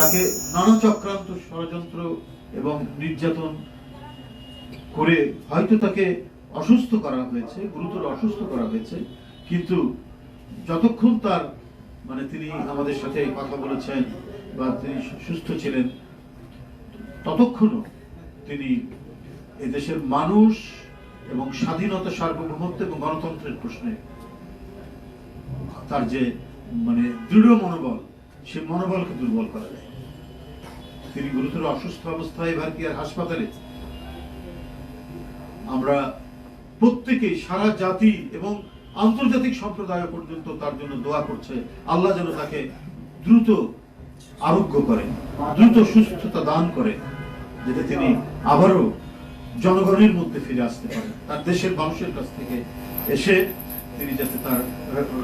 তাকে নানা চক্রান্ত, ষড়যন্ত্র এবং নির্যাতন করে হয়তো তাকে অসুস্থ করা হয়েছে, গুরুতর অসুস্থ করা হয়েছে, কিন্তু যতক্ষণ তার তিনি আমাদের সাথে কথা বলেছেন বা তিনি সুস্থ ছিলেন, ততক্ষণও তিনি এদেশের মানুষ এবং স্বাধীনতা, সার্বভৌমত্ব এবং গণতন্ত্রের প্রশ্নে তার যে দৃঢ় মনোবল, সে মনোবলকে দুর্বল করা যায়। তিনি গুরুতর অসুস্থ অবস্থায় ভারতীয় হাসপাতালে। আমরা প্রত্যেকেই, সারা জাতি এবং আন্তর্জাতিক সম্প্রদায় পর্যন্ত তার জন্য দোয়া করছে, আল্লাহ যেন তাকে দ্রুত আরোগ্য করেন, দ্রুত সুস্থতা দান করেন, যাতে তিনি আবারও জনগণের মধ্যে ফিরে আসতে পারেন, তার দেশের মানুষের কাছ থেকে এসে তিনি যাতে তার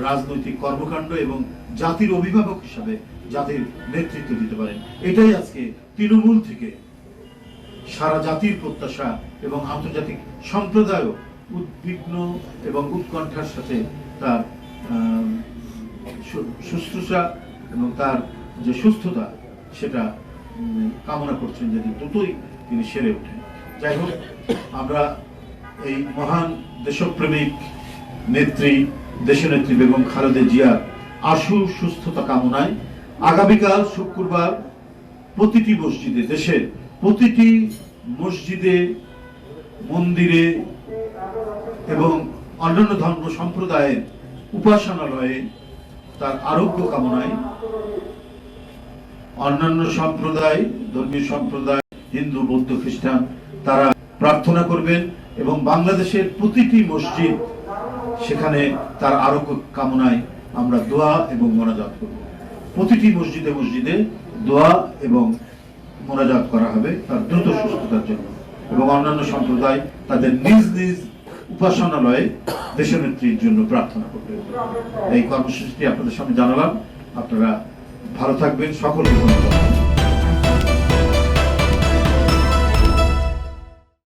রাজনৈতিক কর্মকাণ্ড এবং জাতির অভিভাবক হিসাবে জাতির নেতৃত্ব দিতে পারেন। এটাই আজকে তৃণমূল থেকে সারা জাতির প্রত্যাশা, এবং আন্তর্জাতিক সম্প্রদায়ও উদ্বিগ্ন এবং উৎকণ্ঠার সাথে তার শুশ্রূষা এবং তার যে সুস্থতা সেটা কামনা করছেন, যদি দ্রুতই তিনি সেরে ওঠেন। যাই হোক, আমরা এই মহান দেশপ্রেমিক নেত্রী, দেশনেত্রী বেগম খালেদা জিয়ার আশু সুস্থতা কামনায় আগামীকাল শুক্রবার প্রতিটি মসজিদে, দেশের প্রতিটি মসজিদে, মন্দিরে এবং অন্যান্য ধর্ম সম্প্রদায়ের উপাসনালয়ে তার আরোগ্য কামনায় অন্যান্য সম্প্রদায়, ধর্মীয় সম্প্রদায়, হিন্দু, বৌদ্ধ, খ্রিস্টান, তারা প্রার্থনা করবেন এবং বাংলাদেশের প্রতিটি মসজিদ, সেখানে তার আরোগ্য কামনায় আমরা দোয়া এবং মোনাজাত করব। প্রতিটি মসজিদে মসজিদে দোয়া এবং মোনাজাত করা হবে তার দ্রুত সুস্থতার জন্য, এবং অন্যান্য সম্প্রদায় তাদের নিজ নিজ উপাসনালয়ে দেশনেত্রীর জন্য প্রার্থনা করবে। এই কর্মসূচিটি আপনাদের সামনে জানালাম। আপনারা ভালো থাকবেন, সকলকে ধন্যবাদ।